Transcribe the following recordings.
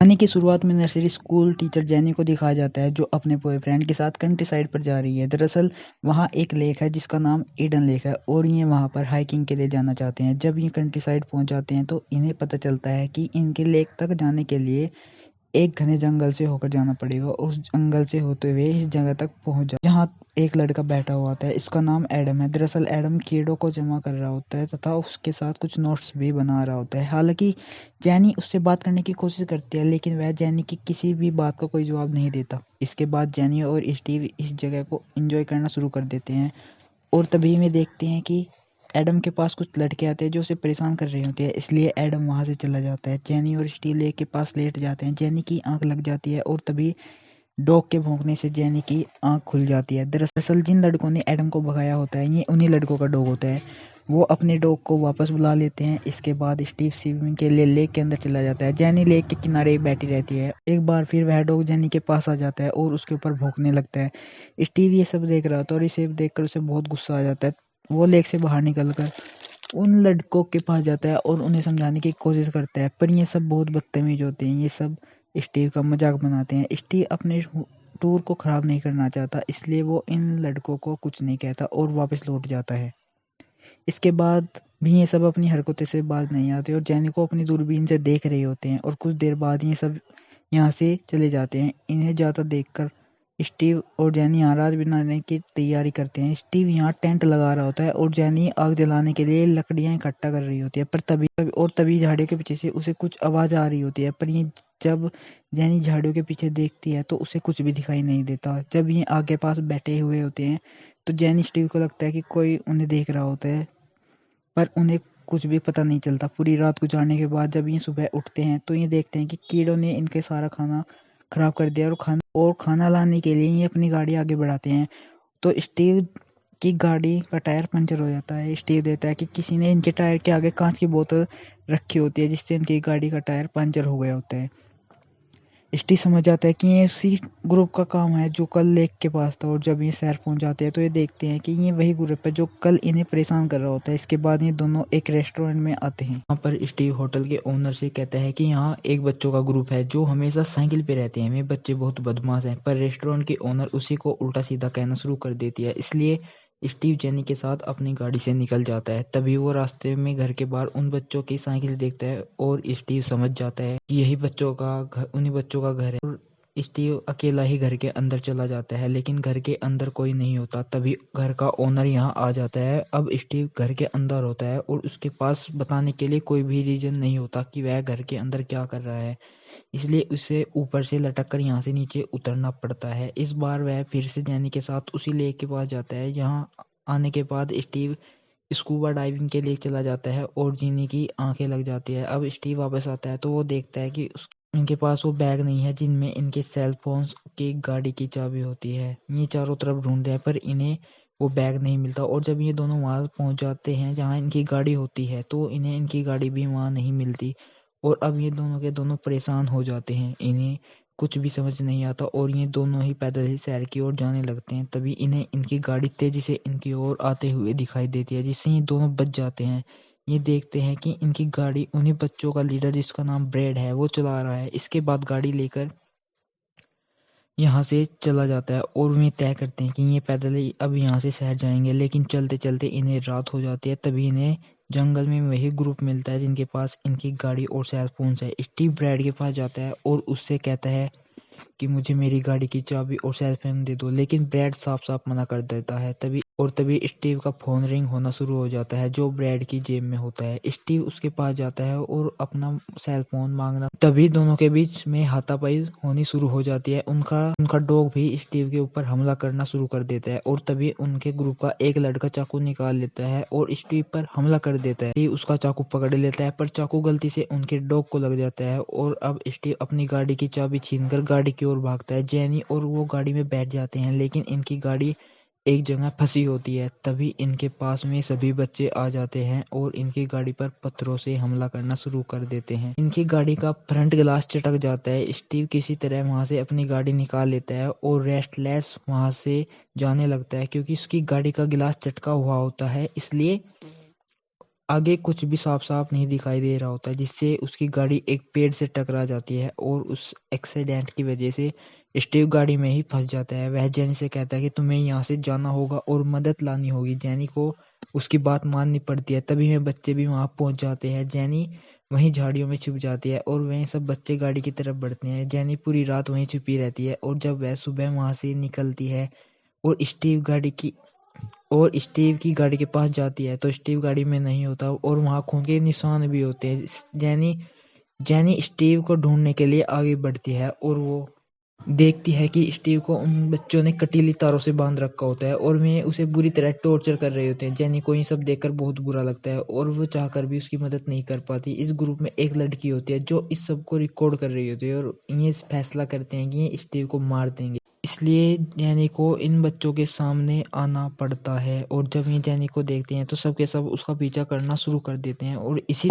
कहानी की शुरुआत में नर्सरी स्कूल टीचर जेनी को दिखाया जाता है जो अपने बॉयफ्रेंड के साथ कंट्री साइड पर जा रही है। दरअसल वहाँ एक लेक है जिसका नाम ईडन लेक है और ये वहाँ पर हाइकिंग के लिए जाना चाहते हैं। जब ये कंट्री साइड पहुँच जाते हैं तो इन्हें पता चलता है कि इनके लेक तक जाने के लिए एक घने जंगल से होकर जाना पड़ेगा और उस जंगल से होते हुए इस जगह तक पहुंच जाए जहाँ एक लड़का बैठा हुआ होता है। इसका नाम एडम है। दरअसल एडम कीड़ों को जमा कर रहा होता है तथा उसके साथ कुछ नोट्स भी बना रहा होता है। हालांकि जैनी उससे बात करने की कोशिश करती है लेकिन वह जैनी की किसी भी बात का कोई जवाब नहीं देता। इसके बाद जैनी और स्टीव इस जगह को एंजॉय करना शुरू कर देते हैं और तभी में देखते हैं कि एडम के पास कुछ लड़के आते हैं जो उसे परेशान कर रहे होते हैं, इसलिए एडम वहां से चला जाता है। जेनी और स्टीव लेक के पास लेट जाते हैं। जेनी की आंख लग जाती है और तभी डॉग के भौंकने से जेनी की आंख खुल जाती है। दरअसल जिन लड़कों ने एडम को भगाया होता है ये उन्हीं लड़कों का डॉग होता है। वो अपने डॉग को वापस बुला लेते हैं। इसके बाद स्टीव स्विमिंग के लिए लेक के अंदर चला जाता है। जेनी लेक के किनारे बैठी रहती है। एक बार फिर वह डॉग जेनी के पास आ जाता है और उसके ऊपर भौंकने लगता है। स्टीव ये सब देख रहा होता है और इसे देखकर उसे बहुत गुस्सा आ जाता है। वो लेक से बाहर निकलकर उन लड़कों के पास जाता है और उन्हें समझाने की कोशिश करता है, पर ये सब बहुत बदतमीज होते हैं। ये सब स्टीव का मजाक बनाते हैं। स्टीव अपने टूर को खराब नहीं करना चाहता, इसलिए वो इन लड़कों को कुछ नहीं कहता और वापस लौट जाता है। इसके बाद भी ये सब अपनी हरकतों से बाज नहीं आते और जैनी को अपनी दूरबीन से देख रहे होते हैं और कुछ देर बाद ये सब यहाँ से चले जाते हैं। इन्हें जाता देखकर स्टीव और जैनी यहाँ रात बिताने की तैयारी करते हैं। स्टीव यहाँ टेंट लगा रहा होता है और जैनी आग जलाने के लिए लकड़ियाँ इकट्ठा कर रही होती है, पर तभी झाड़ियों के पीछे से उसे कुछ आवाज आ रही होती है। पर ये जब जैनी झाड़ियों के पीछे देखती है तो उसे कुछ भी दिखाई नहीं देता। जब ये आग के पास बैठे हुए होते हैं तो जैनी स्टीव को लगता है कि कोई उन्हें देख रहा होता है, पर उन्हें कुछ भी पता नहीं चलता। पूरी रात गुजारने के बाद जब ये सुबह उठते हैं तो ये देखते हैं कि कीड़ों ने इनके सारा खाना खराब कर दिया और खाना लाने के लिए ये अपनी गाड़ी आगे बढ़ाते हैं तो स्टीव की गाड़ी का टायर पंचर हो जाता है। स्टीव देता है कि किसी ने इनके टायर के आगे कांच की बोतल रखी होती है जिससे इनकी गाड़ी का टायर पंचर हो गया होता है। स्टीव समझ जाता है कि ये उसी ग्रुप का काम है जो कल लेक के पास था और जब ये शहर पहुंच जाते हैं तो ये देखते हैं कि ये वही ग्रुप है जो कल इन्हें परेशान कर रहा होता है। इसके बाद ये दोनों एक रेस्टोरेंट में आते हैं। यहाँ पर स्टीव होटल के ओनर से कहता है कि यहाँ एक बच्चों का ग्रुप है जो हमेशा साइकिल पे रहते हैं, वे बच्चे बहुत बदमाश हैं। पर रेस्टोरेंट की ओनर उसी को उल्टा सीधा कहना शुरू कर देती है, इसलिए स्टीव जेनी के साथ अपनी गाड़ी से निकल जाता है। तभी वो रास्ते में घर के बाहर उन बच्चों की साइकिल देखता है और स्टीव समझ जाता है कि यही बच्चों का घर उन्हीं बच्चों का घर है और स्टीव अकेला ही घर के अंदर चला जाता है, लेकिन घर के अंदर कोई नहीं होता। तभी घर का ओनर यहाँ आ जाता है। अब स्टीव घर के अंदर होता है और उसके पास बताने के लिए कोई भी रीजन नहीं होता कि वह घर के अंदर क्या कर रहा है, इसलिए उसे ऊपर से लटक कर यहाँ से नीचे उतरना पड़ता है। इस बार वह फिर से जैनी के साथ उसी लेक के पास जाता है। यहाँ आने के बाद स्टीव स्कूबा डाइविंग के लिए चला जाता है और जीनी की आंखें लग जाती है। अब स्टीव वापस आता है तो वो देखता है कि इनके पास वो बैग नहीं है जिनमें इनके सेल फोन्स की गाड़ी की चाबी होती है। ये चारों तरफ ढूंढते हैं पर इन्हें वो बैग नहीं मिलता और जब ये दोनों वहां पहुंच जाते हैं जहां इनकी गाड़ी होती है तो इन्हें इनकी गाड़ी भी वहां नहीं मिलती और अब ये दोनों के दोनों परेशान हो जाते हैं। इन्हें कुछ भी समझ नहीं आता और ये दोनों ही पैदल ही शहर की ओर जाने लगते हैं। तभी इन्हें इनकी गाड़ी तेजी से इनकी ओर आते हुए दिखाई देती है जिससे ये दोनों बच जाते हैं। ये देखते हैं कि इनकी गाड़ी उन्हीं बच्चों का लीडर जिसका नाम ब्रेड है वो चला रहा है। इसके बाद गाड़ी लेकर यहाँ से चला जाता है और वे तय करते हैं कि ये पैदल ही अब यहाँ से शहर जाएंगे, लेकिन चलते चलते इन्हें रात हो जाती है। तभी इन्हें जंगल में वही ग्रुप मिलता है जिनके पास इनकी गाड़ी और सेल फोन्स है। स्टीव ब्रैड के पास जाता है और उससे कहता है कि मुझे मेरी गाड़ी की चाबी और सेल फोन दे दो, लेकिन ब्रैड साफ साफ मना कर देता है। तभी स्टीव का फोन रिंग होना शुरू हो जाता है जो ब्रैड की जेब में होता है। स्टीव उसके पास जाता है और अपना सेल फोन मांगना, तभी दोनों के बीच में हाथापाई होनी शुरू हो जाती है। उनका उनका डॉग भी स्टीव के ऊपर हमला करना शुरू कर देता है और तभी उनके ग्रुप का एक लड़का चाकू निकाल लेता है और स्टीव पर हमला कर देता है। स्टीव उसका चाकू पकड़ लेता है पर चाकू गलती से उनके डॉग को लग जाता है और अब स्टीव अपनी गाड़ी की चाबी छीनकर गाड़ी की ओर भागता है। जेनी और वो गाड़ी में बैठ जाते हैं लेकिन इनकी गाड़ी एक जगह फंसी होती है। तभी इनके पास में सभी बच्चे आ जाते हैं और इनकी गाड़ी पर पत्थरों से हमला करना शुरू कर देते हैं। इनकी गाड़ी का फ्रंट ग्लास चटक जाता है। स्टीव किसी तरह वहां से अपनी गाड़ी निकाल लेता है और रेस्टलेस वहां से जाने लगता है क्योंकि उसकी गाड़ी का गिलास चटका हुआ होता है, इसलिए आगे कुछ भी साफ साफ नहीं दिखाई दे रहा होता है, जिससे उसकी गाड़ी एक पेड़ से टकरा जाती है और उस एक्सीडेंट की वजह से स्टीव गाड़ी में ही फंस जाता है। वह जेनी से कहता है कि तुम्हें यहाँ से जाना होगा और मदद लानी होगी। जेनी को उसकी बात माननी पड़ती है। तभी में बच्चे भी वहाँ पहुँच जाते हैं। जेनी वहीं झाड़ियों में छुप जाती है और वहीं सब बच्चे गाड़ी की तरफ बढ़ते हैं। जेनी पूरी रात वहीं छुपी रहती है और जब वह सुबह वहाँ से निकलती है और स्टीव की गाड़ी के पास जाती है तो स्टीव गाड़ी में नहीं होता और वहाँ खून के निशान भी होते हैं। जेनी जेनी स्टीव को ढूंढने के लिए आगे बढ़ती है और वो देखती है कि स्टीव को उन बच्चों ने कटीली तारों से बांध रखा होता है और वे उसे बुरी तरह टॉर्चर कर रहे होते हैं। जेनी को ये सब देखकर बहुत बुरा लगता है और वो चाहकर भी उसकी मदद नहीं कर पाती। इस ग्रुप में एक लड़की होती है जो इस सब को रिकॉर्ड कर रही होती है और ये फैसला करते हैं कि ये स्टीव को मार देंगे। इसलिए जेनी को इन बच्चों के सामने आना पड़ता है और जब ये जेनी को देखते हैं तो सब के सब उसका पीछा करना शुरू कर देते हैं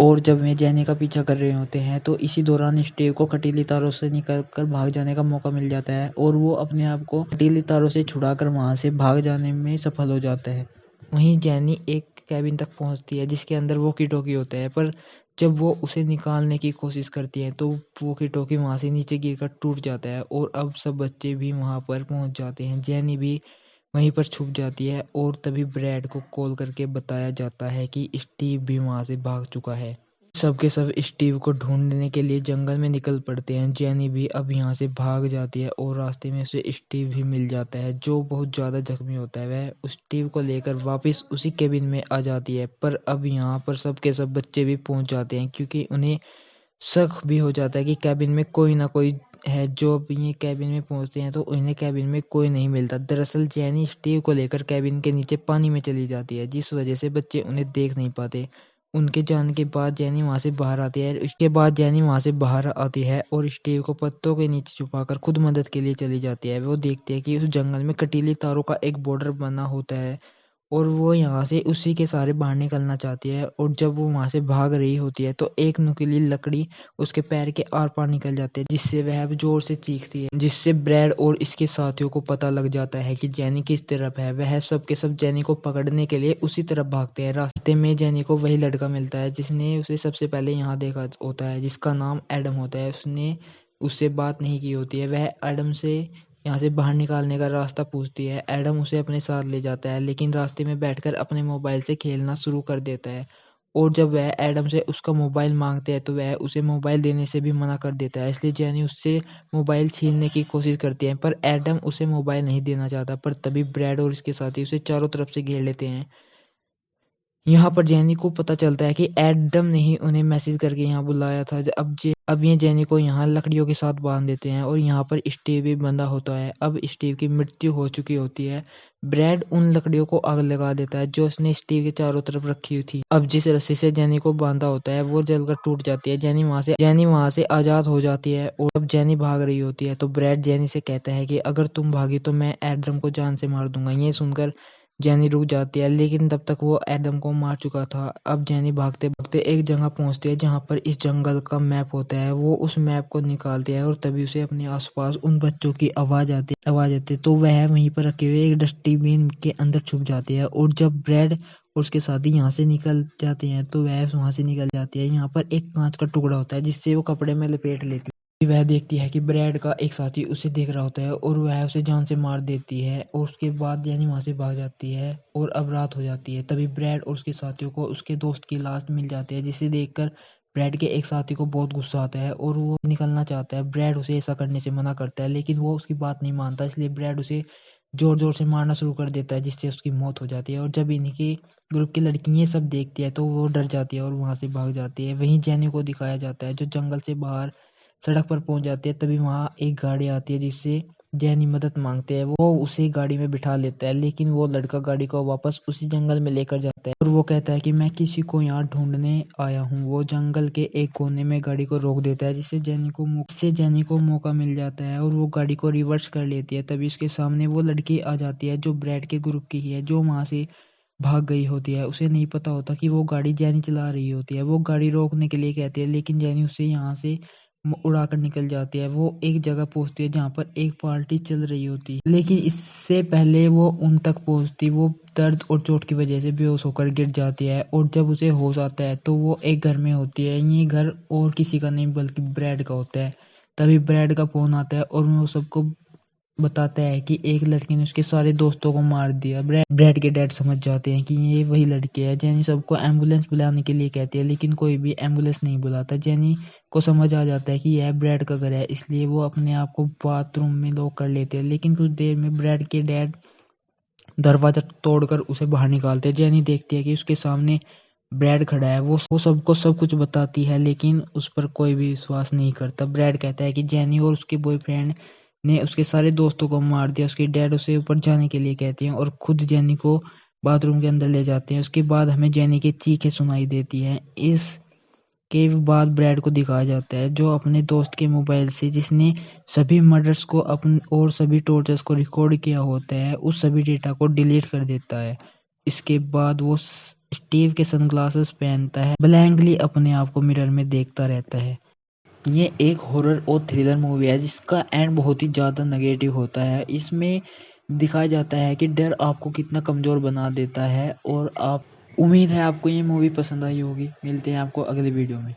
और जब वे जेनी का पीछा कर रहे होते हैं तो इसी दौरान स्टीव को कटीली तारों से निकलकर भाग जाने का मौका मिल जाता है और वो अपने आप को कटीली तारों से छुड़ाकर वहां से भाग जाने में सफल हो जाता है। वहीं जेनी एक कैबिन तक पहुंचती है जिसके अंदर वॉकी टॉकी होता है, पर जब वो उसे निकालने की कोशिश करती है तो वॉकी टॉकी वहां से नीचे गिरकर टूट जाता है और अब सब बच्चे भी वहां पर पहुंच जाते हैं। जेनी भी वहीं पर छुप जाती है और तभी ब्रैड को कॉल करके बताया जाता है कि स्टीव भी वहां से भाग चुका है। सबके सब स्टीव को ढूंढने के लिए जंगल में निकल पड़ते हैं। जेनी भी अब यहाँ से भाग जाती है और रास्ते में उसे स्टीव भी मिल जाता है जो बहुत ज़्यादा जख्मी होता है। वह उस स्टीव को लेकर वापस उसी केबिन में आ जाती है, पर अब यहाँ पर सबके सब बच्चे भी पहुंच जाते हैं क्योंकि उन्हें शक भी हो जाता है कि कैबिन में कोई ना कोई है। जो अब ये कैबिन में पहुंचते हैं तो उन्हें कैबिन में कोई नहीं मिलता। दरअसल जेनी स्टीव को लेकर कैबिन के नीचे पानी में चली जाती है जिस वजह से बच्चे उन्हें देख नहीं पाते। उनके जाने के बाद जेनी वहां से बाहर आती है। इसके बाद जेनी वहां से बाहर आती है और स्टीव को पत्तों के नीचे छुपाकर खुद मदद के लिए चली जाती है। वो देखती है कि उस जंगल में कटीली तारों का एक बॉर्डर बना होता है और वो यहाँ से उसी के सहारे बाहर निकलना चाहती है और जब वो वहां से भाग रही होती है तो एक नुकीली लकड़ी उसके पैर के आर पार निकल जाती है जिससे वह अब जोर से चीखती है, जिससे ब्रैड और इसके साथियों को पता लग जाता है कि जेनी किस तरफ है। वह सब के सब जेनी को पकड़ने के लिए उसी तरफ भागते हैं। रास्ते में जेनी को वही लड़का मिलता है जिसने उसे सबसे पहले यहाँ देखा होता है, जिसका नाम एडम होता है। उसने उससे बात नहीं की होती है। वह एडम से यहाँ से बाहर निकालने का रास्ता पूछती है। एडम उसे अपने साथ ले जाता है लेकिन रास्ते में बैठकर अपने मोबाइल से खेलना शुरू कर देता है और जब वह एडम से उसका मोबाइल मांगते हैं तो वह उसे मोबाइल देने से भी मना कर देता है। इसलिए जेनी उससे मोबाइल छीनने की कोशिश करती है पर एडम उसे मोबाइल नहीं देना चाहता। पर तभी ब्रैड और इसके साथी उसे चारों तरफ से घेर लेते हैं। यहाँ पर जेनी को पता चलता है कि एडम ने ही उन्हें मैसेज करके यहाँ बुलाया था। अब ये जेनी को यहाँ लकड़ियों के साथ बांध देते हैं और यहाँ पर स्टीव भी बंधा होता है। अब स्टीव की मृत्यु हो चुकी होती है। ब्रैड उन लकड़ियों को आग लगा देता है जो उसने स्टीव के चारों तरफ रखी हुई थी। अब जिस रस्सी से जेनी को बांधा होता है वो जलकर टूट जाती है। जेनी वहां से आजाद हो जाती है और अब जेनी भाग रही होती है तो ब्रैड जेनी से कहता है कि अगर तुम भागी तो मैं एडम को जान से मार दूंगा। ये सुनकर जेनी रुक जाती है लेकिन तब तक वो एडम को मार चुका था। अब जेनी भागते भागते एक जगह पहुंचती है जहां पर इस जंगल का मैप होता है। वो उस मैप को निकालती है और तभी उसे अपने आसपास उन बच्चों की आवाज आती है तो वह वहीं पर रखे हुए एक डस्टबिन के अंदर छुप जाती है और जब ब्रेड और उसके साथी यहाँ से निकल जाते हैं तो वह वहां से निकल जाती है। यहाँ पर एक कांच का टुकड़ा होता है जिससे वो कपड़े में लपेट लेती है। वह देखती है कि ब्रैड का एक साथी उसे देख रहा होता है और वह उसे जान से मार देती है और उसके बाद जेनी वहां से भाग जाती है और अब रात हो जाती है। तभी ब्रैड और उसके साथियों को उसके दोस्त की लाश मिल जाती है जिसे देखकर ब्रैड के एक साथी को बहुत गुस्सा आता है और वो निकलना चाहता है। ब्रैड उसे ऐसा करने से मना करता है लेकिन वो उसकी बात नहीं मानता, इसलिए ब्रैड उसे जोर जोर से मारना शुरू कर देता है जिससे उसकी मौत हो जाती है। और जब इनके ग्रुप की लड़की ये सब देखती है तो वो डर जाती है और वहां से भाग जाती है। वहीं जेनी को दिखाया जाता है जो जंगल से बाहर सड़क पर पहुंच जाती है। तभी वहां एक गाड़ी आती है जिससे जेनी मदद मांगते हैं। वो उसे गाड़ी में बिठा लेता है लेकिन वो लड़का गाड़ी को वापस उसी जंगल में लेकर जाता है और वो कहता है कि मैं किसी को यहाँ ढूंढने आया हूँ। वो जंगल के एक कोने में गाड़ी को रोक देता है जिससे जेनी को मौका मिल जाता है और वो गाड़ी को रिवर्स कर लेती है। तभी उसके सामने वो लड़की आ जाती है जो ब्रैड के ग्रुप की ही है, जो वहां से भाग गई होती है। उसे नहीं पता होता कि वो गाड़ी जेनी चला रही होती है। वो गाड़ी रोकने के लिए कहती है लेकिन जेनी उसे यहाँ से उड़ाकर निकल जाती है। वो एक जगह पहुंचती है जहाँ पर एक पार्टी चल रही होती है, लेकिन इससे पहले वो उन तक पहुंचती वो दर्द और चोट की वजह से बेहोश होकर गिर जाती है। और जब उसे होश आता है तो वो एक घर में होती है। ये घर और किसी का नहीं बल्कि ब्रैड का होता है। तभी ब्रैड का फोन आता है और वो सबको बताता है कि एक लड़की ने उसके सारे दोस्तों को मार दिया। ब्रैड के डैड समझ जाते हैं कि ये वही लड़की है। जेनी सबको एम्बुलेंस बुलाने के लिए कहती है, लेकिन कोई भी एम्बुलेंस नहीं बुलाता। जेनी को समझ आ जाता है कि यह ब्रैड का घर है, इसलिए वो अपने आप को बाथरूम में लॉक कर लेते हैं। लेकिन कुछ देर में ब्रैड के डैड दरवाजा तोड़कर उसे बाहर निकालते हैं। जेनी देखती है कि उसके सामने ब्रैड खड़ा है। वो सबको सब कुछ बताती है, लेकिन उस पर कोई भी विश्वास नहीं करता। ब्रैड कहता है कि जेनी और उसके बॉयफ्रेंड ने उसके सारे दोस्तों को मार दिया। उसके डैड उसे ऊपर जाने के लिए कहते हैं और खुद जेनी को बाथरूम के अंदर ले जाते हैं। उसके बाद हमें जेनी की चीखें सुनाई देती हैं। इसके बाद ब्रैड को दिखाया जाता है जो अपने दोस्त के मोबाइल से, जिसने सभी मर्डर्स को अपने और सभी टॉर्चर्स को रिकॉर्ड किया होता है, उस सभी डेटा को डिलीट कर देता है। इसके बाद वो स्टीव के सनग्लासेस पहनता है, ब्लैंकली अपने आप को मिरर में देखता रहता है। ये एक हॉरर और थ्रिलर मूवी है जिसका एंड बहुत ही ज़्यादा नेगेटिव होता है। इसमें दिखाया जाता है कि डर आपको कितना कमज़ोर बना देता है। और आप उम्मीद है आपको ये मूवी पसंद आई होगी। मिलते हैं आपको अगले वीडियो में।